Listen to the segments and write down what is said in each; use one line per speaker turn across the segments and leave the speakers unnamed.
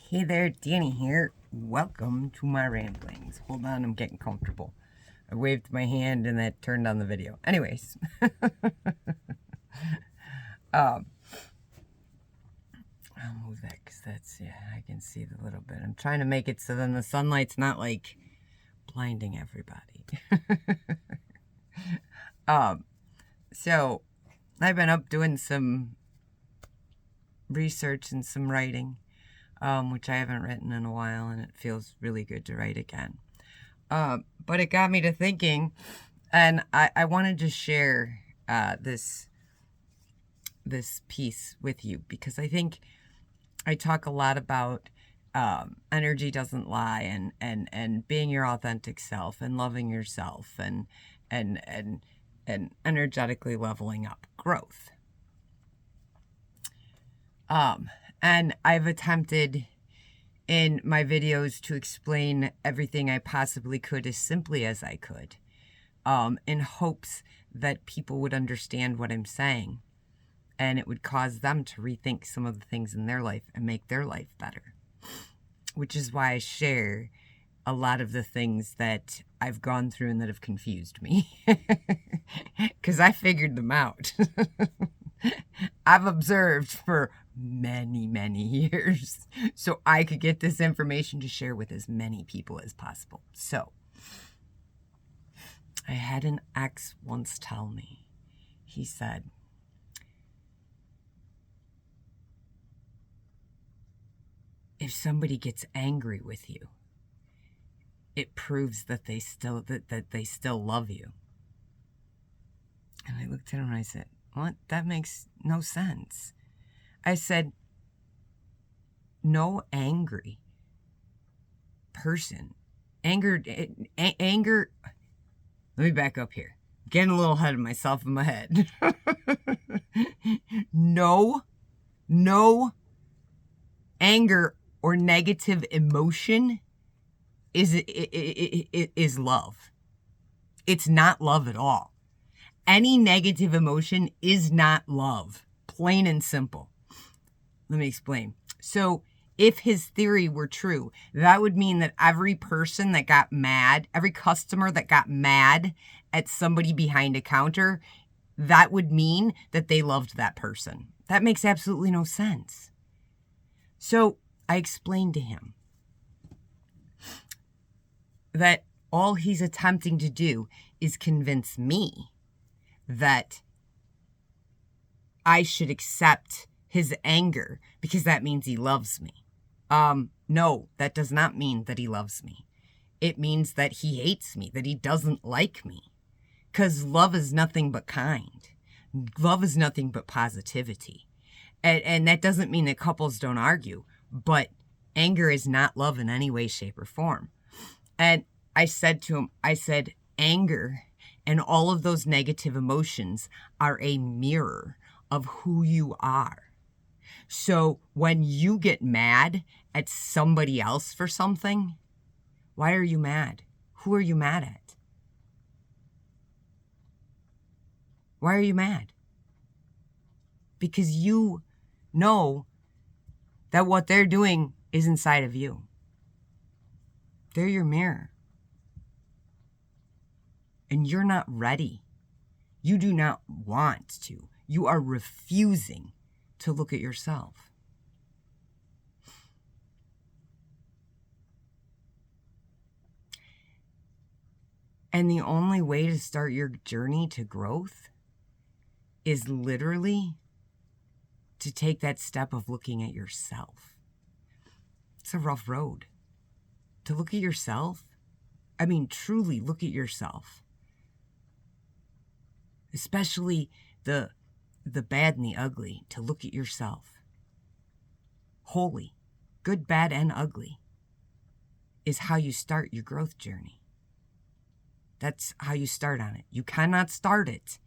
Hey there, Danny here. Welcome to my ramblings. Hold on, I'm getting comfortable. I waved my hand and that turned on the video. Anyways, I'll move that because that's, yeah, I can see it a little bit. I'm trying to make it so then the sunlight's not like blinding everybody. So I've been up doing some research and some writing. Which I haven't written in a while, and it feels really good to write again. But it got me to thinking, and I wanted to share this piece with you because I think I talk a lot about energy doesn't lie, and being your authentic self, and loving yourself, and energetically leveling up, growth. And I've attempted in my videos to explain everything I possibly could as simply as I could, in hopes that people would understand what I'm saying and it would cause them to rethink some of the things in their life and make their life better. Which is why I share a lot of the things that I've gone through and that have confused me. Because I figured them out. I've observed for many years so I could get this information to share with as many people as possible. So I had an ex once tell me, he said, if somebody gets angry with you, it proves that they still love you. And I looked at him and I said, what? That makes no sense. I said, no angry person. Anger, let me back up here. Getting a little ahead of myself in my head. No anger or negative emotion is love. It's not love at all. Any negative emotion is not love. Plain and simple. Let me explain. So if his theory were true, that would mean that every person that got mad, every customer that got mad at somebody behind a counter, that would mean that they loved that person. That makes absolutely no sense. So I explained to him that all he's attempting to do is convince me that I should accept his anger because that means he loves me. No, that does not mean that he loves me. It means that he hates me, that he doesn't like me. Because love is nothing but kind. Love is nothing but positivity. And that doesn't mean that couples don't argue, but anger is not love in any way, shape, or form. And I said to him, I said, anger and all of those negative emotions are a mirror of who you are. So when you get mad at somebody else for something, why are you mad? Who are you mad at? Why are you mad? Because you know that what they're doing is inside of you. They're your mirror. And you're not ready. You do not want to. You are refusing to look at yourself. And the only way to start your journey to growth is literally to take that step of looking at yourself. It's a rough road. To look at yourself, I mean, truly look at yourself. Especially the bad and the ugly, to look at yourself. Wholly, good, bad, and ugly, is how you start your growth journey. That's how you start on it. You cannot start it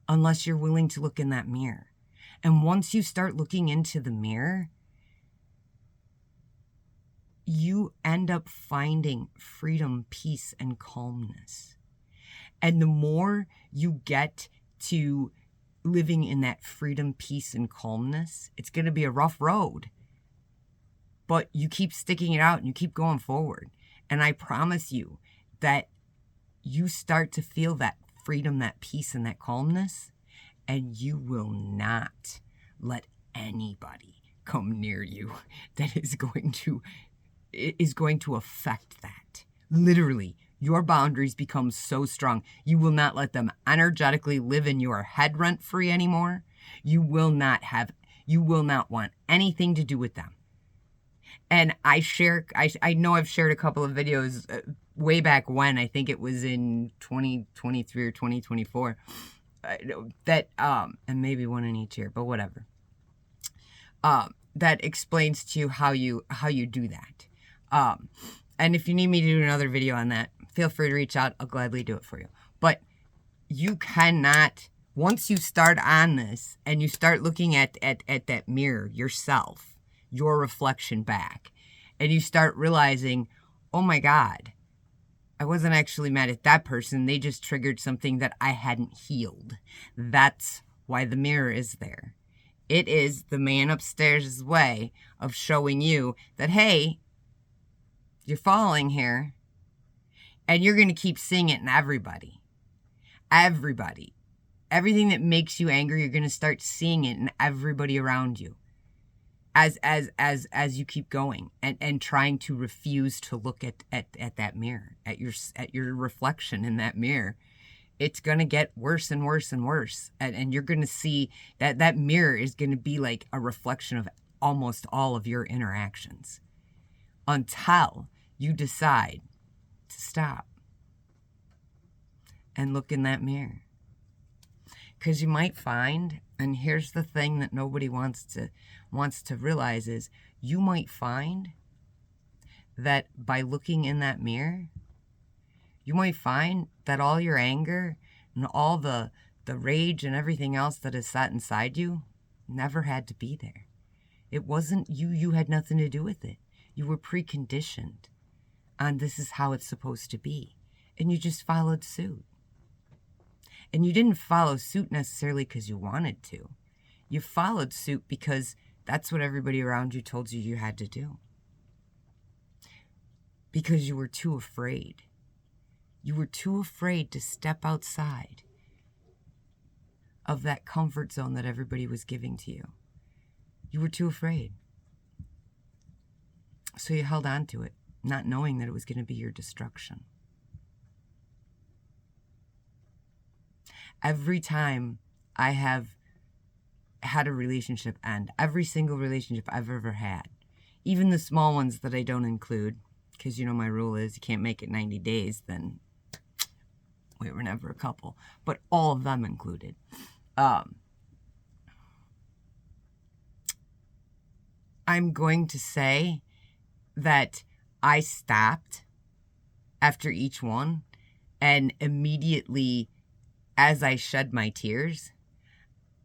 unless you're willing to look in that mirror. And once you start looking into the mirror, you end up finding freedom, peace, and calmness. And the more you get to living in that freedom, peace, and calmness, it's going to be a rough road. but you keep sticking it out and you keep going forward. And I promise you that you start to feel that freedom, that peace, and that calmness, and you will not let anybody come near you that is going to affect that. Literally, your boundaries become so strong. You will not let them energetically live in your head rent-free anymore. You will not want anything to do with them. And I know I've shared a couple of videos way back when, I think it was in 2023 or 2024, that, and maybe one in each year, but whatever, that explains to you how you do that. And if you need me to do another video on that, feel free to reach out. I'll gladly do it for you. But you cannot, once you start on this and you start looking at that mirror, yourself, your reflection back, and you start realizing, oh my God, I wasn't actually mad at that person. They just triggered something that I hadn't healed. That's why the mirror is there. It is the man upstairs' way of showing you that, hey, you're falling here, and you're going to keep seeing it in everybody. Everybody. Everything that makes you angry, you're going to start seeing it in everybody around you. As you keep going and trying to refuse to look at that mirror, at your reflection in that mirror, it's going to get worse and worse and worse. And you're going to see that mirror is going to be like a reflection of almost all of your interactions until you decide to stop and look in that mirror. Because you might find, and here's the thing that nobody wants to realize, is you might find that by looking in that mirror, you might find that all your anger and all the rage and everything else that is sat inside you never had to be there. It wasn't you. You had nothing to do with it. You were preconditioned on this is how it's supposed to be. And you just followed suit. And you didn't follow suit necessarily because you wanted to. You followed suit because that's what everybody around you told you you had to do. Because you were too afraid. You were too afraid to step outside of that comfort zone that everybody was giving to you. You were too afraid. So you held on to it, not knowing that it was going to be your destruction. Every time I have had a relationship end, every single relationship I've ever had, even the small ones that I don't include, because you know my rule is you can't make it 90 days, then we were never a couple, but all of them included. I'm going to say that I stopped after each one, and immediately as I shed my tears,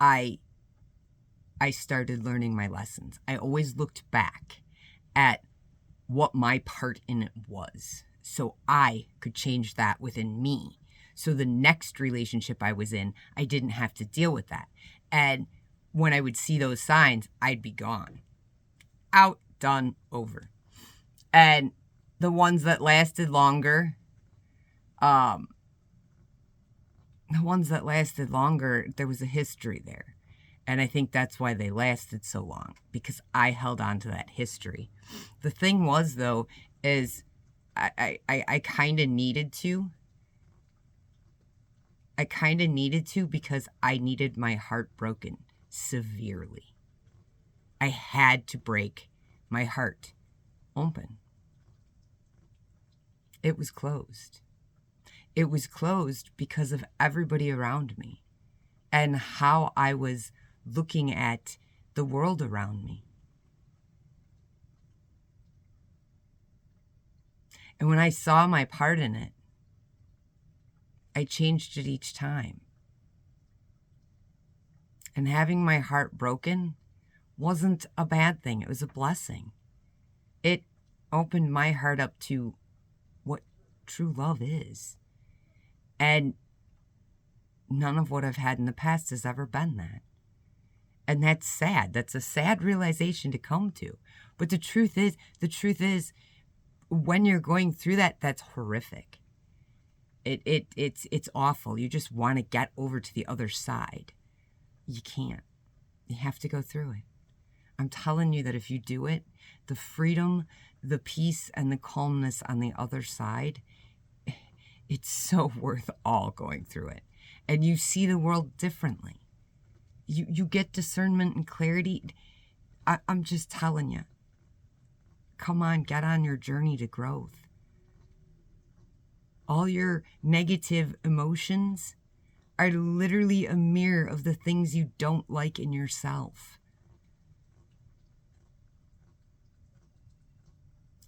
I started learning my lessons. I always looked back at what my part in it was, so I could change that within me. So the next relationship I was in, I didn't have to deal with that. And when I would see those signs, I'd be gone. Out, done, over. And the ones that lasted longer, there was a history there. And I think that's why they lasted so long, because I held on to that history. The thing was, though, is I kind of needed to. Because I needed my heart broken severely. I had to break my heart open. It was closed. It was closed because of everybody around me and how I was looking at the world around me. And when I saw my part in it, I changed it each time. And having my heart broken wasn't a bad thing. It was a blessing. It opened my heart up to what true love is. And none of what I've had in the past has ever been that. And that's sad. That's a sad realization to come to. But the truth is, when you're going through that, that's horrific. It's awful. You just want to get over to the other side. You can't. You have to go through it. I'm telling you that if you do it, the freedom, the peace, and the calmness on the other side, it's so worth all going through it. And you see the world differently. You get discernment and clarity. I'm just telling you. Come on, get on your journey to growth. All your negative emotions are literally a mirror of the things you don't like in yourself.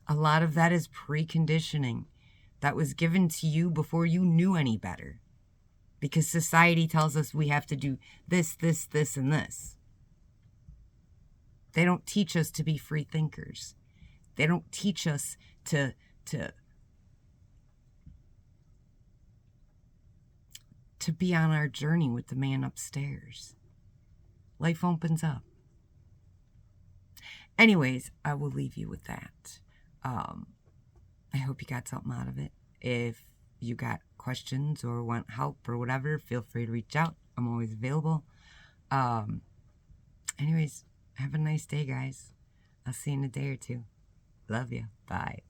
A lot of that is preconditioning that was given to you before you knew any better. Because society tells us we have to do this, this, this, and this. They don't teach us to be free thinkers. They don't teach us to be on our journey with the man upstairs. Life opens up. Anyways, I will leave you with that. I hope you got something out of it. If you got questions or want help or whatever, feel free to reach out. I'm always available. Anyways, have a nice day, guys. I'll see you in a day or two. Love you. Bye.